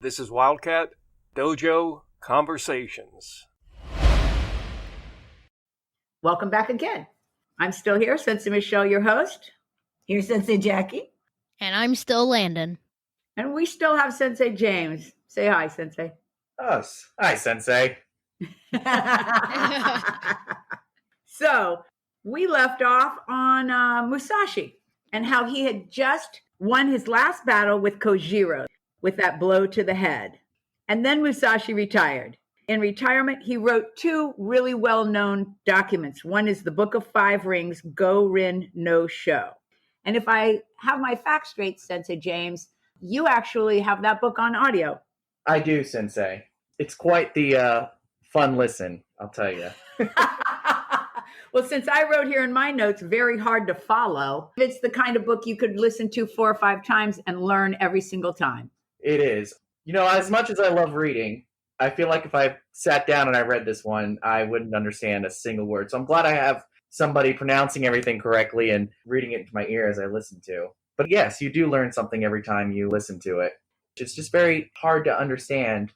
This is Wildcat Dojo Conversations. Welcome back again. I'm still here, Sensei Michelle, your host. Here's Sensei Jackie. And I'm still Landon. And we still have Sensei James. Say hi, Sensei. Us. Hi, Sensei. So we left off on Musashi and how he had just won his last battle with Kojiro with that blow to the head. And then Musashi retired. In retirement, he wrote two really well-known documents. One is the Book of Five Rings, Go-Rin no Sho. And if I have my facts straight, Sensei James, you actually have that book on audio. I do, Sensei. It's quite the fun listen, I'll tell you. Well, since I wrote here in my notes, very hard to follow, it's the kind of book you could listen to 4 or 5 times and learn every single time. It is. You know, as much as I love reading, I feel like if I sat down and I read this one, I wouldn't understand a single word. So I'm glad I have somebody pronouncing everything correctly and reading it into my ear as I listen to. But yes, you do learn something every time you listen to it. It's just very hard to understand.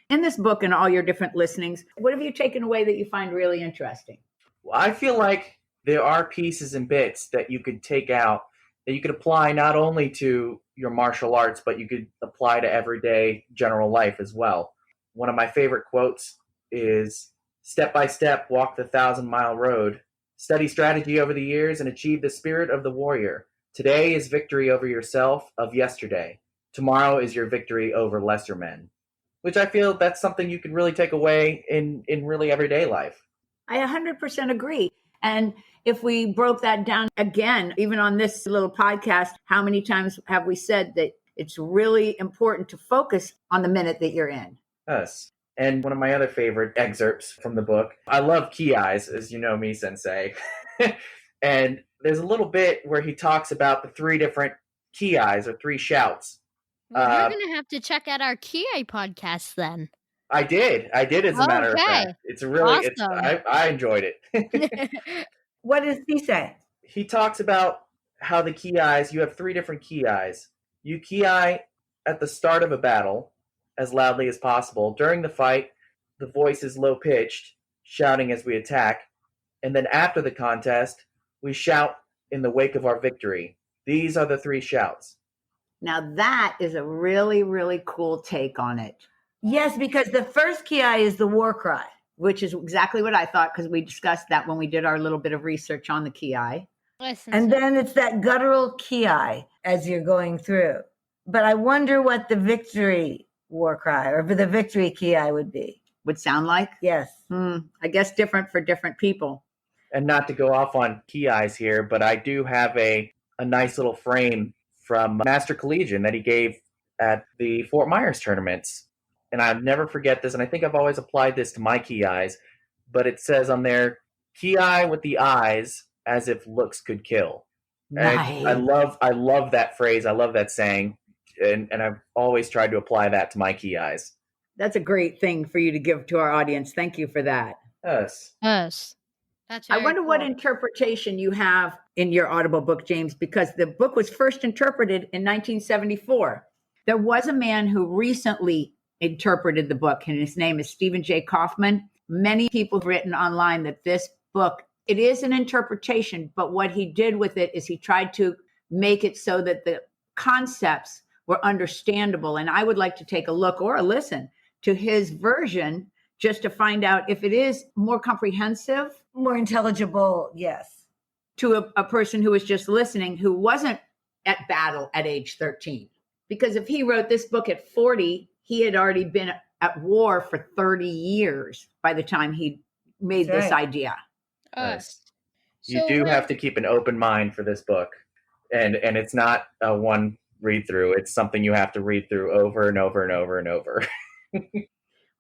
In this book and all your different listenings, what have you taken away that you find really interesting? Well, I feel like there are pieces and bits that you could take out that you could apply not only to your martial arts, but you could apply to everyday general life as well. One of my favorite quotes is, "Step by step, walk the 1,000-mile road. Study strategy over the years and achieve the spirit of the warrior. Today is victory over yourself of yesterday. Tomorrow is your victory over lesser men." Which I feel that's something you can really take away in really everyday life. I 100% agree. And if we broke that down again, even on this little podcast, how many times have we said that it's really important to focus on the minute that you're in? Yes. And one of my other favorite excerpts from the book, I love ki-eyes, as you know me, Sensei. And there's a little bit where he talks about the 3 different ki-eyes or 3 shouts. Well, you're going to have to check out our Kiai podcast then. I did as a matter of fact. It's really, awesome. I enjoyed it. What does he say? He talks about how the ki-eyes, you have 3 different ki-eyes. You ki-eye at the start of a battle as loudly as possible. During the fight, the voice is low-pitched, shouting as we attack. And then after the contest, we shout in the wake of our victory. These are the 3 shouts. Now that is a really, really cool take on it. Yes, because the first ki is the war cry. Which is exactly what I thought, because we discussed that when we did our little bit of research on the ki. And then it's that guttural ki as you're going through. But I wonder what the victory war cry or the victory ki would be. Would sound like? Yes. I guess different for different people. And not to go off on ki-eyes here, but I do have a nice little frame from Master Collegian that he gave at the Fort Myers tournaments. And I'll never forget this, and I think I've always applied this to my ki-eyes, but it says on there, ki-eye with the eyes as if looks could kill. Nice. I love that phrase. I love that saying, and I've always tried to apply that to my ki-eyes. That's a great thing for you to give to our audience. Thank you for that. Yes. That's I wonder what interpretation you have in your Audible book, James, because the book was first interpreted in 1974. There was a man who recently interpreted the book, and his name is Stephen J. Kaufman. Many people have written online that this book, it is an interpretation, but what he did with it is he tried to make it so that the concepts were understandable. And I would like to take a look or a listen to his version just to find out if it is more comprehensive. More intelligible, yes. To a person who was just listening, who wasn't at battle at age 13. Because if he wrote this book at 40, he had already been at war for 30 years by the time he made this idea. Yes. You do have to keep an open mind for this book. And it's not a one read through. It's something you have to read through over and over and over and over.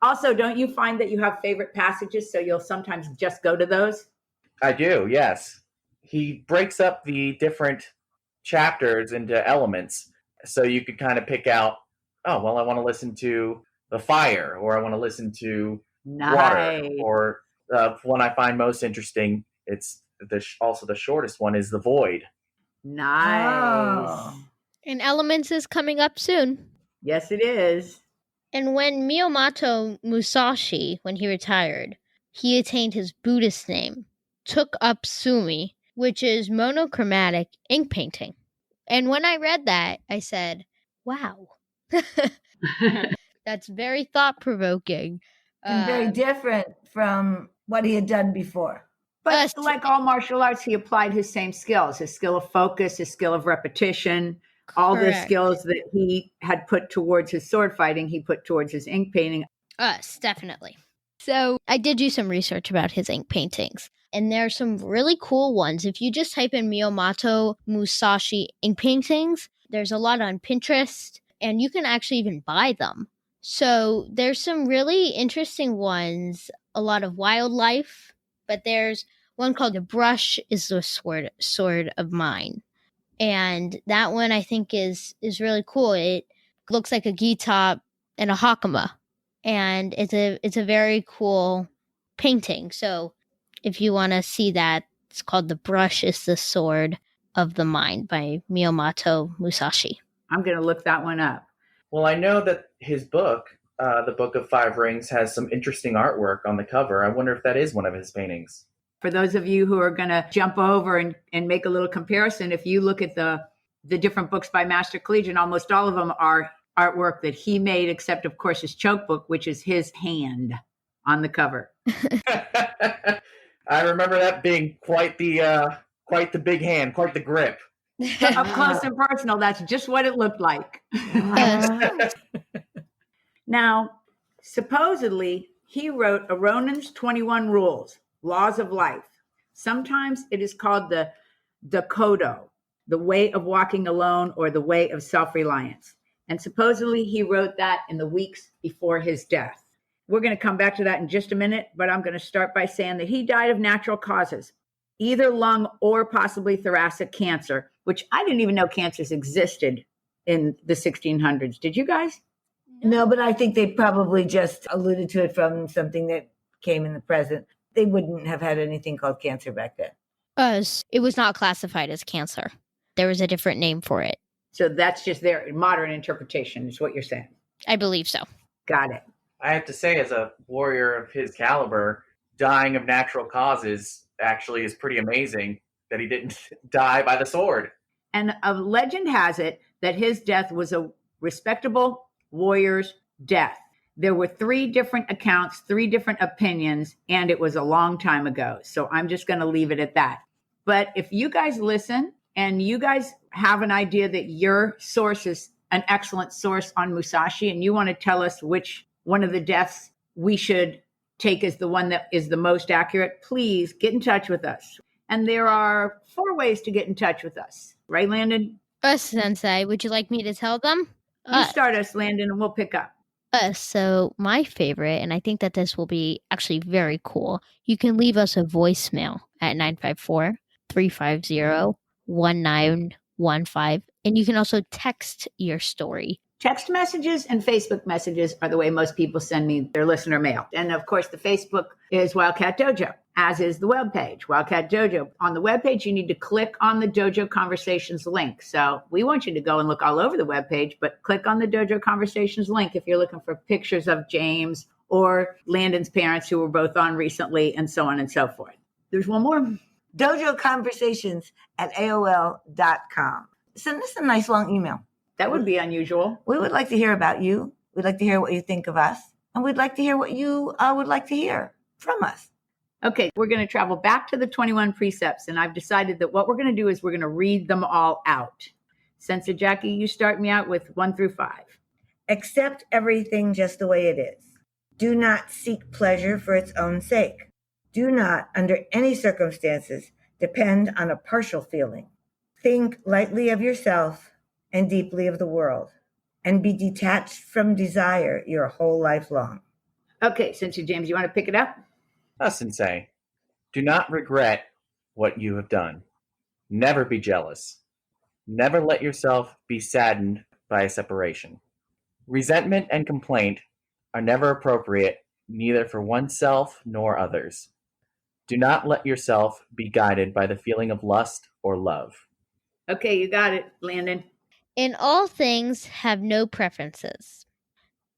Also, don't you find that you have favorite passages, so you'll sometimes just go to those? I do, yes. He breaks up the different chapters into elements, so you could kind of pick out, oh, well, I want to listen to the fire, or I want to listen to water, or one I find most interesting, it's also the shortest one, is the void. Nice. Oh. And Elements is coming up soon. Yes, it is. And when Miyamoto Musashi, when he retired, he attained his Buddhist name, took up Sumi, which is monochromatic ink painting. And when I read that, I said, wow. That's very thought-provoking. And very different from what he had done before. But like all martial arts, he applied his same skills, his skill of focus, his skill of repetition, all the Correct. skills that he had put towards his sword fighting, he put towards his ink painting. Us, definitely. So I did do some research about his ink paintings, and there are some really cool ones. If you just type in Miyamoto Musashi ink paintings, there's a lot on Pinterest, and you can actually even buy them. So there's some really interesting ones, a lot of wildlife, but there's one called The Brush is the Sword of Mine. And that one I think is really cool. It looks like a gi top and a hakama. And it's a very cool painting. So if you want to see that, it's called The Brush is the Sword of the Mind by Miyamoto Musashi. I'm going to look that one up. Well, I know that his book, The Book of Five Rings, has some interesting artwork on the cover. I wonder if that is one of his paintings. For those of you who are going to jump over and make a little comparison, if you look at the different books by Master Collegian, almost all of them are artwork that he made, except, of course, his choke book, which is his hand on the cover. I remember that being quite the big hand, quite the grip. Up close and personal, that's just what it looked like. Now, supposedly, he wrote a Ronin's 21 Rules, Laws of Life. Sometimes it is called the Dokkodo, the way of walking alone or the way of self-reliance. And supposedly he wrote that in the weeks before his death. We're going to come back to that in just a minute, but I'm going to start by saying that he died of natural causes, either lung or possibly thoracic cancer, which I didn't even know cancers existed in the 1600s. Did you guys? No, but I think they probably just alluded to it from something that came in the present. They wouldn't have had anything called cancer back then. It was not classified as cancer. There was a different name for it. So that's just their modern interpretation, is what you're saying. I believe so. Got it. I have to say, as a warrior of his caliber, dying of natural causes actually is pretty amazing that he didn't die by the sword. And a legend has it that his death was a respectable warrior's death. There were 3 different accounts, 3 different opinions, and it was a long time ago. So I'm just going to leave it at that. But if you guys listen and you guys have an idea that your source is an excellent source on Musashi and you want to tell us which one of the deaths we should take as the one that is the most accurate, please get in touch with us. And there are 4 ways to get in touch with us. Right, Landon? Sensei, would you like me to tell them? You start us, Landon, and we'll pick up. So my favorite, and I think that this will be actually very cool, you can leave us a voicemail at 954-350-1915, and you can also text your story. Text messages and Facebook messages are the way most people send me their listener mail. And of course, the Facebook is Wildcat Dojo, as is the webpage, Wildcat Dojo. On the webpage, you need to click on the Dojo Conversations link. So we want you to go and look all over the webpage, but click on the Dojo Conversations link if you're looking for pictures of James or Landon's parents who were both on recently, and so on and so forth. There's one more. Dojo Conversations at AOL.com. Send us a nice long email. That would be unusual. We would like to hear about you. We'd like to hear what you think of us. And we'd like to hear what you would like to hear from us. Okay, we're going to travel back to the 21 precepts. And I've decided that what we're going to do is we're going to read them all out. Sensei Jackie, you start me out with 1 through 5. Accept everything just the way it is. Do not seek pleasure for its own sake. Do not, under any circumstances, depend on a partial feeling. Think lightly of yourself and deeply of the world, and be detached from desire your whole life long. Okay, Sensei James, you want to pick it up? Sensei, do not regret what you have done. Never be jealous. Never let yourself be saddened by a separation. Resentment and complaint are never appropriate, neither for oneself nor others. Do not let yourself be guided by the feeling of lust or love. Okay, you got it, Landon. In all things, have no preferences.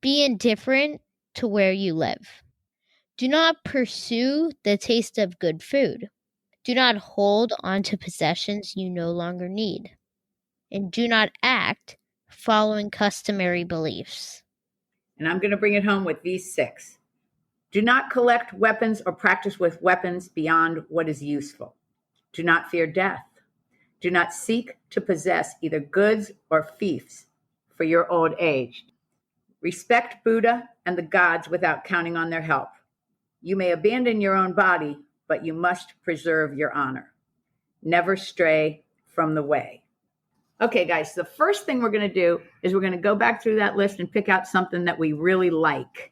Be indifferent to where you live. Do not pursue the taste of good food. Do not hold on to possessions you no longer need. And do not act following customary beliefs. And I'm going to bring it home with these 6. Do not collect weapons or practice with weapons beyond what is useful. Do not fear death. Do not seek to possess either goods or fiefs for your old age. Respect Buddha and the gods without counting on their help. You may abandon your own body, but you must preserve your honor. Never stray from the way. Okay, guys, the first thing we're going to do is we're going to go back through that list and pick out something that we really like.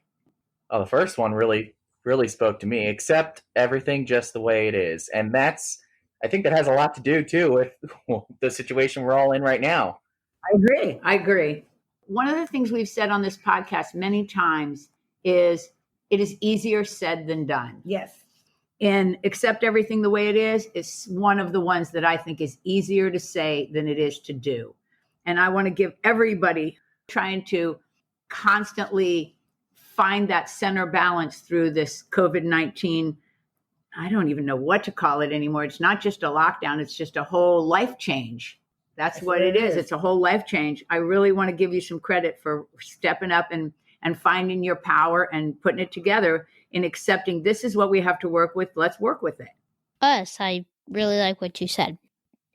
Oh, the first one really spoke to me. Accept everything just the way it is. And I think that has a lot to do, too, with the situation we're all in right now. I agree. One of the things we've said on this podcast many times is it is easier said than done. Yes. And accept everything the way it is one of the ones that I think is easier to say than it is to do. And I want to give everybody trying to constantly find that center balance through this COVID-19. I don't even know what to call it anymore. It's not just a lockdown. It's just a whole life change. That's what it is. It's a whole life change. I really want to give you some credit for stepping up and finding your power and putting it together and accepting this is what we have to work with. Let's work with it. I really like what you said.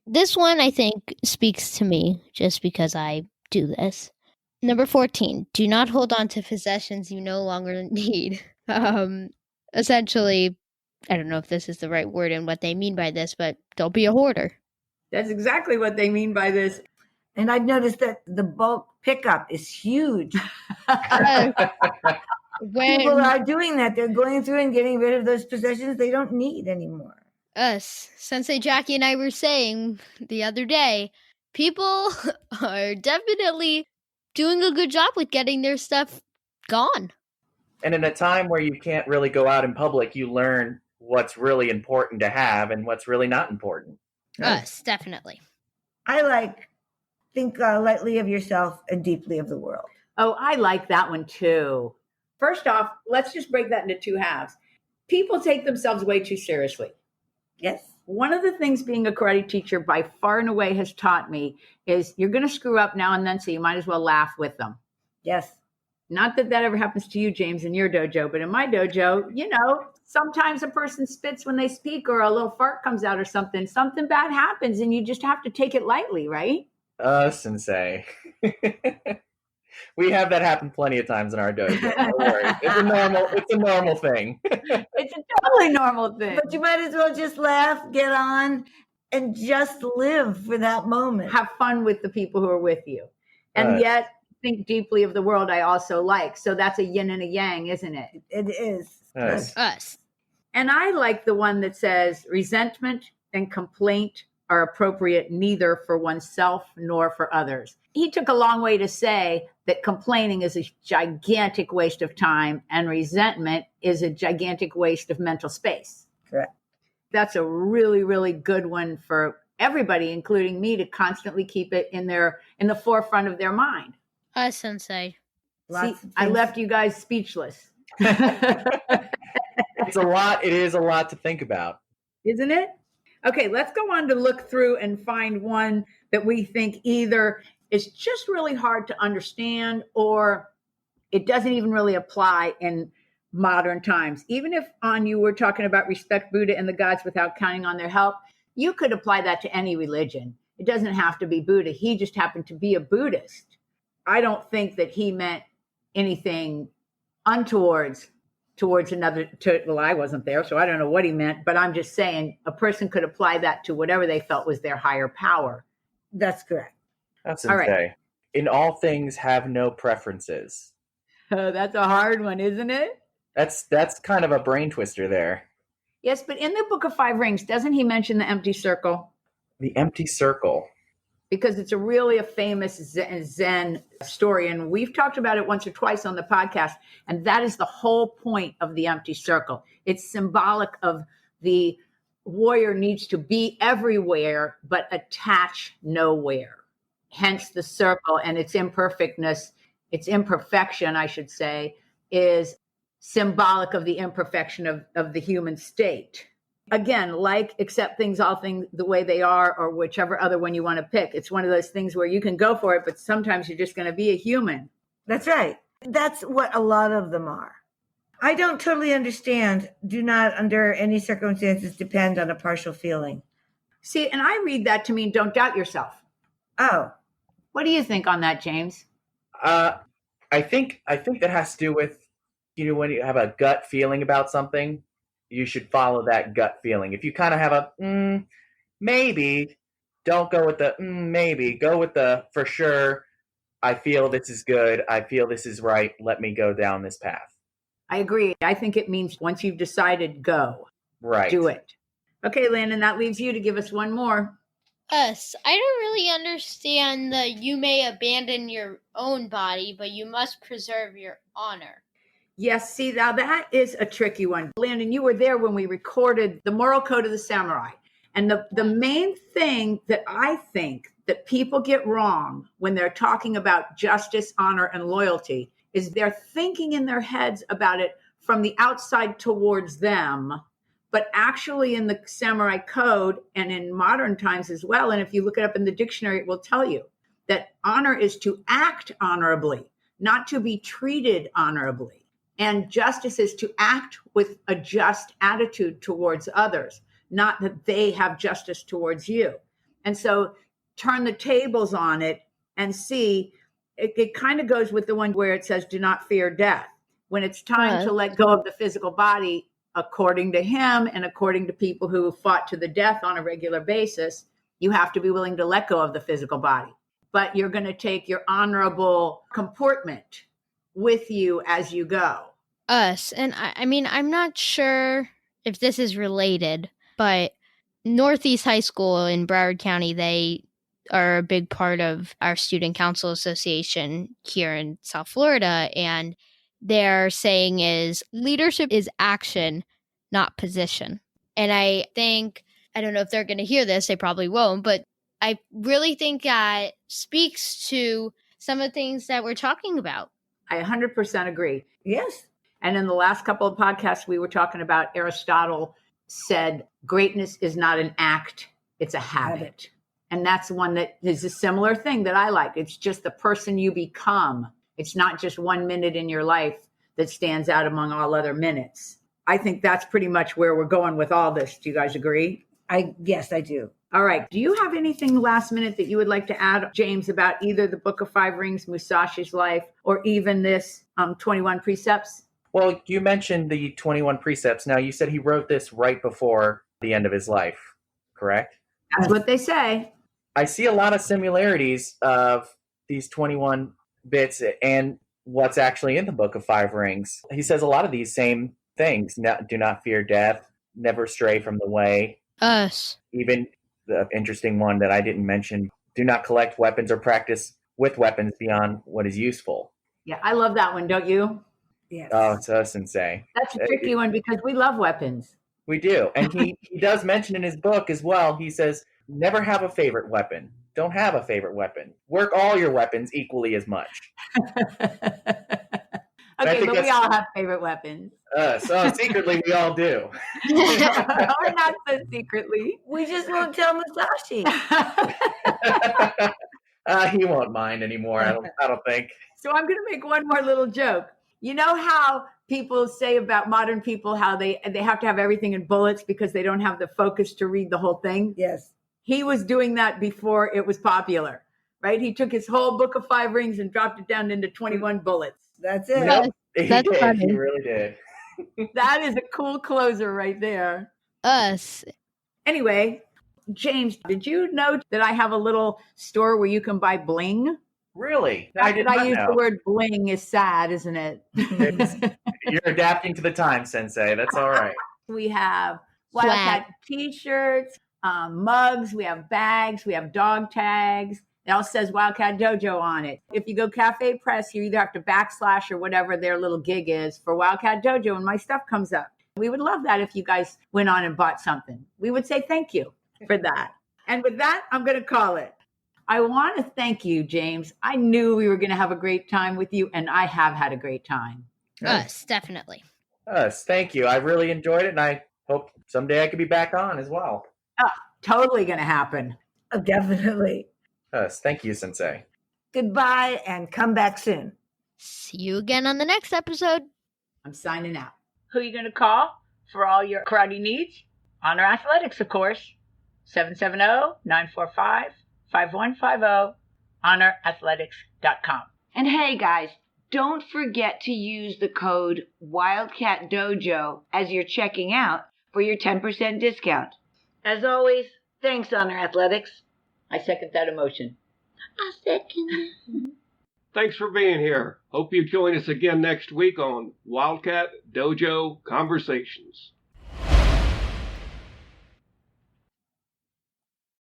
This one, I think, speaks to me just because I do this. Number 14, do not hold on to possessions you no longer need. Essentially, I don't know if this is the right word and what they mean by this, but don't be a hoarder. That's exactly what they mean by this. And I've noticed that the bulk pickup is huge. People are doing that. They're going through and getting rid of those possessions they don't need anymore. Sensei Jackie and I were saying the other day, people are definitely doing a good job with getting their stuff gone. And in a time where you can't really go out in public, you learn what's really important to have and what's really not important. Definitely. I think lightly of yourself and deeply of the world. Oh, I like that one too. First off, let's just break that into 2 halves. People take themselves way too seriously. Yes. One of the things being a karate teacher by far and away has taught me is you're going to screw up now and then, so you might as well laugh with them. Yes. Not that ever happens to you, James, in your dojo, but in my dojo, sometimes a person spits when they speak or a little fart comes out or something bad happens and you just have to take it lightly, right? Sensei. We have that happen plenty of times in our dojo. Don't worry. It's a normal thing. It's a totally normal thing. But you might as well just laugh, get on, and just live for that moment. Have fun with the people who are with you. And yet think deeply of the world I also like. So that's a yin and a yang, isn't it? It is. Us. And I like the one that says resentment and complaint are appropriate neither for oneself nor for others. He took a long way to say that complaining is a gigantic waste of time and resentment is a gigantic waste of mental space. Correct. That's a really, really good one for everybody, including me, to constantly keep it in the forefront of their mind. Sensei. See, I left you guys speechless. It's a lot. It is a lot to think about. Isn't it? Okay, let's go on to look through and find one that we think either is just really hard to understand or it doesn't even really apply in modern times. Even if you were talking about respect Buddha and the gods without counting on their help, you could apply that to any religion. It doesn't have to be Buddha. He just happened to be a Buddhist. I don't think that he meant anything untowards towards another. Well, I wasn't there, so I don't know what he meant, but I'm just saying a person could apply that to whatever they felt was their higher power. That's correct. That's okay. All right. In all things, have no preferences. That's a hard one, isn't it? That's kind of a brain twister there. Yes, but in the Book of Five Rings, doesn't he mention the empty circle? The empty circle. Because it's a famous Zen story, and we've talked about it once or twice on the podcast, and that is the whole point of the empty circle. It's symbolic of the warrior needs to be everywhere, but attach nowhere. hence the circle and its imperfectness, its imperfection, I should say, is symbolic of the imperfection of the human state. Again, like accept things, all things the way they are, or whichever other one you want to pick. It's one of those things where you can go for it, but sometimes you're just going to be a human. That's right. That's what a lot of them are. I don't totally understand. Do not, under any circumstances, depend on a partial feeling. See, and I read that to mean don't doubt yourself. Oh, What do you think on that, James? I think that has to do with, when you have a gut feeling about something, you should follow that gut feeling. If you kind of have a maybe, don't go with the maybe. Go with the for sure. I feel this is good. I feel this is right. Let me go down this path. I agree. I think it means once you've decided, go. Right. Do it. Okay, Landon, that leaves you to give us one more. Us. I don't really understand the you may abandon your own body, but you must preserve your honor. Yes, see, now that is a tricky one. Landon, you were there when we recorded the moral code of the samurai. And the main thing that I think that people get wrong when they're talking about justice, honor, and loyalty is they're thinking in their heads about it from the outside towards them, but actually in the samurai code and in modern times as well, and if you look it up in the dictionary, it will tell you that honor is to act honorably, not to be treated honorably. And justice is to act with a just attitude towards others, not that they have justice towards you. And so turn the tables on it and see, it kind of goes with the one where it says, do not fear death. When it's time to let go of the physical body, according to him and according to people who fought to the death on a regular basis, you have to be willing to let go of the physical body. But you're going to take your honorable comportment with you as you go. Us. And I mean, I'm not sure if this is related, but Northeast High School in Broward County, they are a big part of our Student Council Association here in South Florida. And their saying is leadership is action, not position. And I think, I don't know if they're going to hear this, they probably won't, but I really think that speaks to some of the things that we're talking about. I 100% agree. yes. And in the last couple of podcasts, we were talking about Aristotle said, greatness is not an act, it's a habit. And that's one that is a similar thing that I like. It's just the person you become. It's not just 1 minute in your life that stands out among all other minutes. I think that's pretty much where we're going with all this. Do you guys agree? Yes, I do. All right. Do you have anything last minute that you would like to add, James, about either the Book of Five Rings, Musashi's life, or even this 21 Precepts? Well, you mentioned the 21 Precepts. Now, you said he wrote this right before the end of his life, correct? That's what they say. I see a lot of similarities of these 21 bits and what's actually in the Book of Five Rings. He says a lot of these same things. Do not fear death, never stray from the way. Us. Even the interesting one that I didn't mention, do not collect weapons or practice with weapons beyond what is useful. Yeah, I love that one, don't you? Yes. Oh, it's a Sensei. That's a tricky one because we love weapons. We do. And he does mention in his book as well, he says, never have a favorite weapon. Don't have a favorite weapon. Work all your weapons equally as much. Okay, but we all have favorite weapons. So secretly, we all do. Or not so secretly. We just won't tell Musashi. He won't mind anymore, I don't think. So I'm going to make one more little joke. You know how people say about modern people how they have to have everything in bullets because they don't have the focus to read the whole thing? Yes. He was doing that before it was popular, right? He took his whole Book of Five Rings and dropped it down into 21 bullets. That's it. Nope, he That's did. funny. He really did. That is a cool closer right there. Us. Anyway, James, did you know that I have a little store where you can buy bling? Really? The fact that I use know. the word bling is sad, isn't it? You're adapting to the times, Sensei. That's all right. We have Wildcat t-shirts, mugs, we have bags, we have dog tags. It all says Wildcat Dojo on it. If you go Cafe Press, you either have to / or whatever their little gig is for Wildcat Dojo, and my stuff comes up. We would love that if you guys went on and bought something. We would say thank you for that. And with that, I'm going to call it. I want to thank you, James. I knew we were going to have a great time with you, and I have had a great time. Us, definitely. Us, thank you. I really enjoyed it, and I hope someday I could be back on as well. Totally going to happen. Oh, definitely. Us, thank you, Sensei. Goodbye and come back soon. See you again on the next episode. I'm signing out. Who are you going to call for all your karate needs? Honor Athletics, of course. 770-945-5150. HonorAthletics.com. And hey, guys, don't forget to use the code Wildcat Dojo as you're checking out for your 10% discount. As always, thanks, Honor Athletics. I second that emotion. I second it. Thanks for being here. Hope you join us again next week on Wildcat Dojo Conversations.